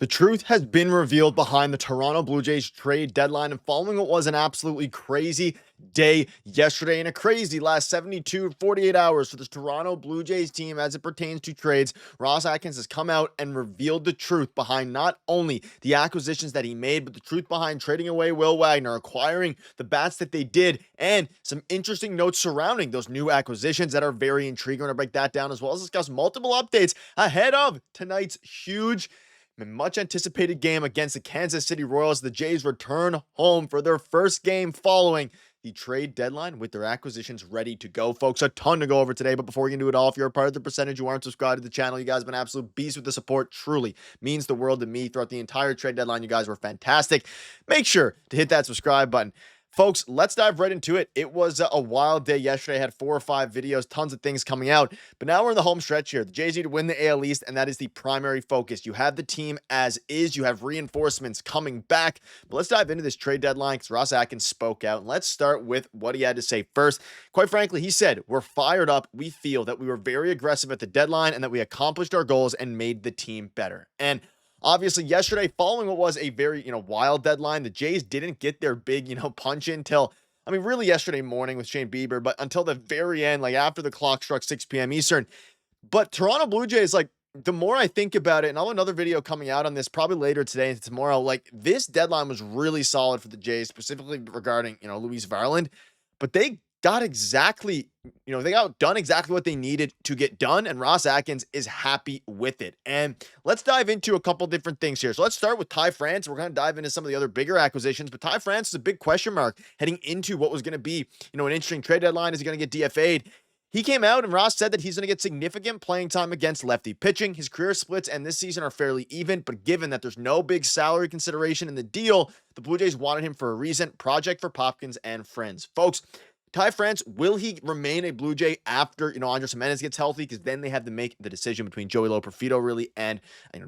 The truth has been revealed behind the Toronto Blue Jays trade deadline, and following what was an absolutely crazy day yesterday and a crazy last 72 to 48 hours for this Toronto Blue Jays team as it pertains to trades, Ross Atkins has come out and revealed the truth behind not only the acquisitions that he made, but the truth behind trading away Will Wagner, acquiring the bats that they did, and some interesting notes surrounding those new acquisitions that are very intriguing. We're going to break that down as well as discuss multiple updates ahead of tonight's huge much anticipated game against the Kansas City Royals. The Jays return home for their first game following the trade deadline with their acquisitions ready to go. Folks, a ton to go over today, but before we can do it all, if you're a part of the percentage who aren't subscribed to the channel, you guys have been absolute beasts with the support. Truly means the world to me throughout the entire trade deadline. You guys were fantastic. Make sure to hit that subscribe button. Folks, let's dive right into it. It was a wild day yesterday. I had 4 or 5 videos, tons of things coming out. But now we're in the home stretch here. The Jays need to win the AL East, and that is the primary focus. You have the team as is. You have reinforcements coming back. But let's dive into this trade deadline because Ross Atkins spoke out. And let's start with what he had to say first. Quite frankly, he said, "We're fired up. We feel that we were very aggressive at the deadline and that we accomplished our goals and made the team better." And obviously, yesterday, following what was a very, wild deadline, the Jays didn't get their big, punch in till, really yesterday morning with Shane Bieber, but until the very end, like after the clock struck 6 p.m. Eastern. But Toronto Blue Jays, the more I think about it, and I'll have another video coming out on this probably later today and tomorrow, this deadline was really solid for the Jays, specifically regarding, Luis Varland, but they got exactly, they got done exactly what they needed to get done, and Ross Atkins is happy with it. And let's dive into a couple different things here. So let's start with Ty France. We're going to dive into some of the other bigger acquisitions, but Ty France is a big question mark heading into what was going to be, an interesting trade deadline. Is he going to get DFA'd? He came out and Ross said that he's going to get significant playing time against lefty pitching. His career splits and this season are fairly even, but given that there's no big salary consideration in the deal, the Blue Jays wanted him for a reason. Project for Popkins and friends. Folks, Ty France, will he remain a Blue Jay after, Andres Gimenez gets healthy? Because then they have to make the decision between Joey Loperfido really and,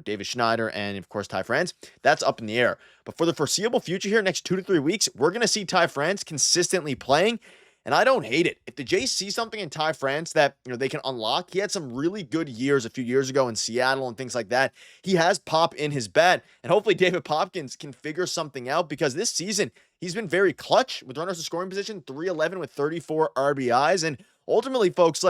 David Schneider and, of course, Ty France. That's up in the air. But for the foreseeable future here, next 2 to 3 weeks, we're going to see Ty France consistently playing. And I don't hate it. If the Jays see something in Ty France that, they can unlock, he had some really good years a few years ago in Seattle and things like that. He has pop in his bat, and hopefully David Popkins can figure something out because this season he's been very clutch with runners in scoring position, 311 with 34 RBIs. And ultimately, folks,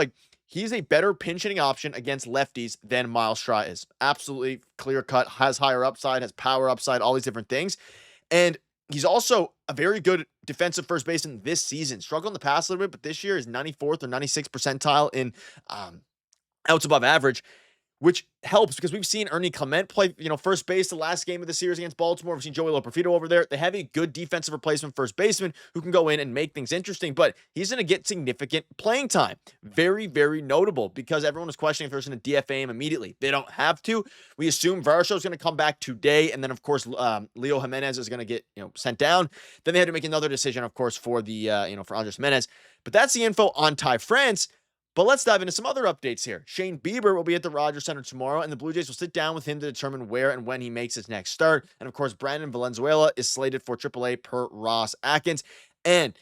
he's a better pinch hitting option against lefties than Miles Straw is. Absolutely clear cut, has higher upside, has power upside, all these different things. And he's also a very good defensive first baseman this season. Struggled in the past a little bit, but this year is 94th or 96th percentile in outs above average, which helps because we've seen Ernie Clement play, first base the last game of the series against Baltimore. We've seen Joey Loperfido over there. They have a good defensive replacement first baseman who can go in and make things interesting, but he's going to get significant playing time. Very, very notable because everyone was questioning if they're going to DFA him immediately. They don't have to. We assume Varsho is going to come back today, and then, of course, Leo Jimenez is going to get, sent down. Then they had to make another decision, of course, for the, for Andres Gimenez. But that's the info on Ty France. But let's dive into some other updates here. Shane Bieber will be at the Rogers Center tomorrow, and the Blue Jays will sit down with him to determine where and when he makes his next start. And, of course, Brandon Valenzuela is slated for AAA per Ross Atkins. And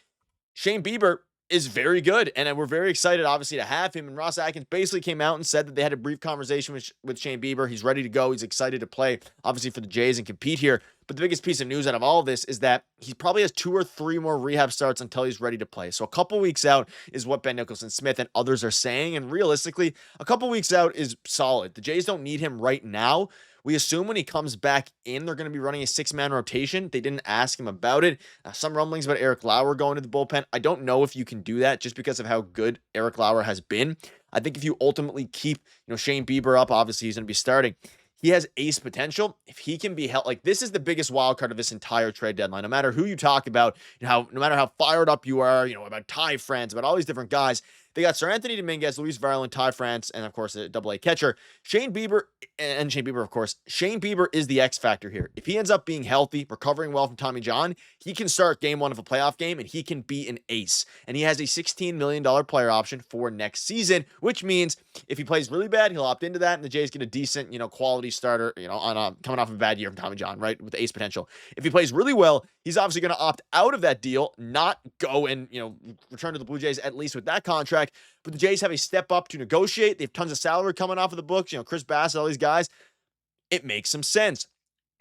Shane Bieber is very good, and we're very excited, obviously, to have him. And Ross Atkins basically came out and said that they had a brief conversation with Shane Bieber. He's ready to go. He's excited to play, obviously, for the Jays and compete here. But the biggest piece of news out of all of this is that he probably has 2 or 3 more rehab starts until he's ready to play. So a couple weeks out is what Ben Nicholson-Smith and others are saying. And realistically, a couple weeks out is solid. The Jays don't need him right now. We assume when he comes back in, they're going to be running a 6-man rotation. They didn't ask him about it. Some rumblings about Eric Lauer going to the bullpen. I don't know if you can do that just because of how good Eric Lauer has been. I think if you ultimately keep, Shane Bieber up, obviously he's going to be starting. He has ace potential. If he can be held, this is the biggest wild card of this entire trade deadline. No matter who you talk about, no matter how fired up you are, about Ty France, about all these different guys, they got Sir Anthony Dominguez, Luis Varland, Ty France, and of course a AA catcher. Shane Bieber, of course. Shane Bieber is the X factor here. If he ends up being healthy, recovering well from Tommy John, he can start game 1 of a playoff game and he can be an ace. And he has a $16 million player option for next season, which means if he plays really bad, he'll opt into that, and the Jays get a decent, quality starter, on coming off of a bad year from Tommy John, right, with the ace potential. If he plays really well, he's obviously going to opt out of that deal, not go and, return to the Blue Jays, at least with that contract. But the Jays have a step up to negotiate. They have tons of salary coming off of the books. Chris Bassett, all these guys. It makes some sense.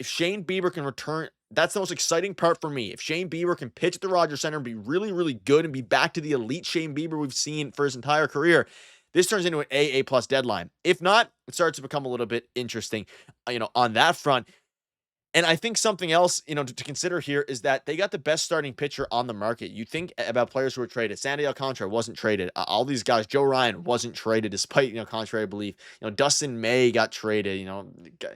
if Shane Bieber can return, that's the most exciting part for me. If Shane Bieber can pitch at the Rogers Center and be really, really good and be back to the elite Shane Bieber we've seen for his entire career, this turns into an A plus deadline. If not, it starts to become a little bit interesting, on that front. And I think something else, to consider here is that they got the best starting pitcher on the market. You think about players who were traded. Sandy Alcantara wasn't traded. All these guys, Joe Ryan wasn't traded, despite, contrary belief. Dustin May got traded,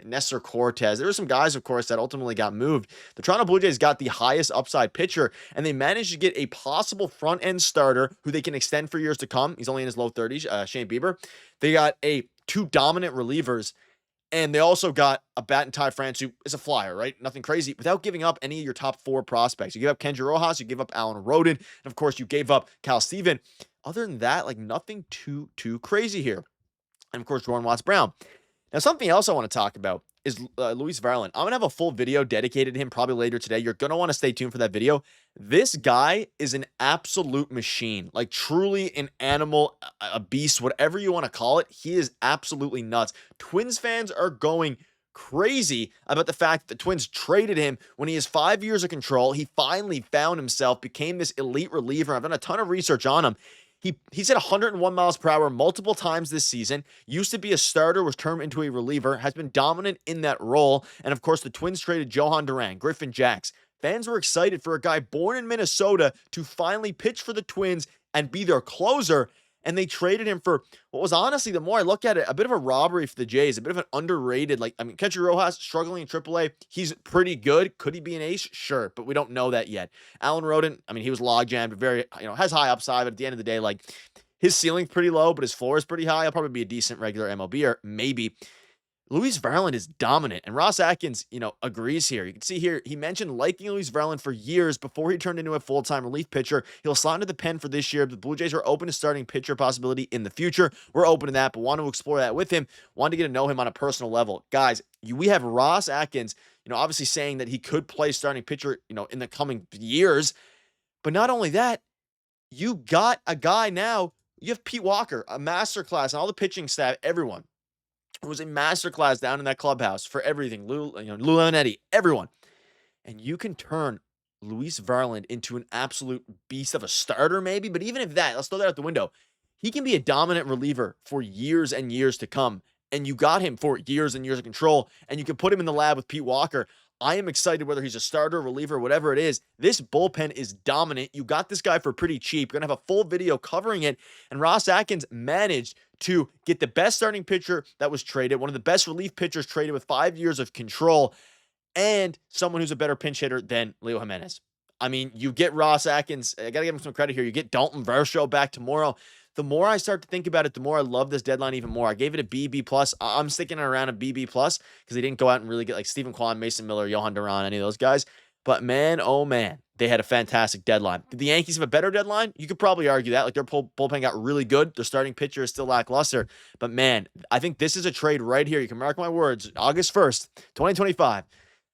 Nestor Cortez. There were some guys, of course, that ultimately got moved. The Toronto Blue Jays got the highest upside pitcher, and they managed to get a possible front-end starter who they can extend for years to come. He's only in his low 30s, Shane Bieber. They got two dominant relievers. And they also got a bat and Ty France, who is a flyer, right? Nothing crazy, without giving up any of your top 4 prospects. You give up Kendra Rojas, you give up Alan Roden, and of course you gave up Cal Steven. Other than that, nothing too crazy here. And of course, Jordan Watts-Brown. Now, something else I want to talk about is Luis Varland. I'm going to have a full video dedicated to him probably later today. You're going to want to stay tuned for that video. This guy is an absolute machine, truly an animal, a beast, whatever you want to call it. He is absolutely nuts. Twins fans are going crazy about the fact that the Twins traded him when he has 5 years of control. He finally found himself, became this elite reliever. I've done a ton of research on him. He's at 101 miles per hour multiple times this season. Used to be a starter, was turned into a reliever, has been dominant in that role. And of course, the Twins traded Johan Duran, Griffin Jax. Fans were excited for a guy born in Minnesota to finally pitch for the Twins and be their closer. And they traded him for what was honestly, the more I look at it, a bit of a robbery for the Jays, a bit of an underrated, Kendra Rojas struggling in AAA. He's pretty good. Could he be an ace? Sure, but we don't know that yet. Alan Roden, he was log jammed, but very, has high upside, but at the end of the day, his ceiling's pretty low, but his floor is pretty high. He'll probably be a decent regular MLBer, maybe. Luis Varland is dominant, and Ross Atkins, agrees here. You can see here, he mentioned liking Luis Varland for years before he turned into a full-time relief pitcher. He'll slot into the pen for this year. The Blue Jays are open to starting pitcher possibility in the future. We're open to that, but want to explore that with him. Want to get to know him on a personal level. Guys, we have Ross Atkins, obviously saying that he could play starting pitcher, in the coming years. But not only that, you got a guy now, you have Pete Walker, a masterclass, and all the pitching staff, everyone. It was a masterclass down in that clubhouse for everything. Lou Leonetti, everyone. And you can turn Luis Varland into an absolute beast of a starter, maybe. But even if that, let's throw that out the window. He can be a dominant reliever for years and years to come. And you got him for years and years of control. And you can put him in the lab with Pete Walker. I am excited whether he's a starter, reliever, whatever it is. This bullpen is dominant. You got this guy for pretty cheap. You're going to have a full video covering it. And Ross Atkins managed to get the best starting pitcher that was traded, one of the best relief pitchers traded with 5 years of control, and someone who's a better pinch hitter than Leo Jimenez. You get Ross Atkins. I got to give him some credit here. You get Dalton Varsho back tomorrow. The more I start to think about it, the more I love this deadline even more. I gave it a B plus. I'm sticking it around a BB plus because they didn't go out and really get Stephen Kwan, Mason Miller, Johan Duran, any of those guys. But man, oh man, they had a fantastic deadline. Did the Yankees have a better deadline? You could probably argue that. Their bullpen got really good. Their starting pitcher is still lackluster. But man, I think this is a trade right here. You can mark my words. August 1st, 2025.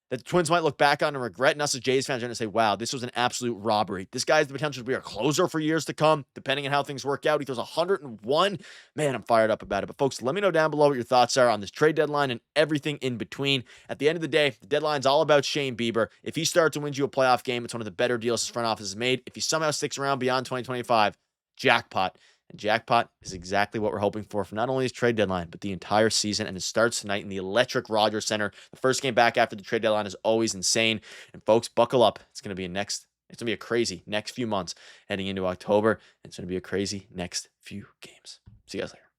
That the Twins might look back on and regret, and us as Jays fans are going to say, wow, this was an absolute robbery. This guy has the potential to be our closer for years to come, depending on how things work out. He throws 101. Man, I'm fired up about it. But folks, let me know down below what your thoughts are on this trade deadline and everything in between. At the end of the day, the deadline's all about Shane Bieber. If he starts and wins you a playoff game, it's one of the better deals his front office has made. If he somehow sticks around beyond 2025, jackpot. And jackpot is exactly what we're hoping for not only his trade deadline, but the entire season. And it starts tonight in the electric Rogers Center. The first game back after the trade deadline is always insane. And folks, buckle up. It's going to be a crazy next few months heading into October. And it's going to be a crazy next few games. See you guys later.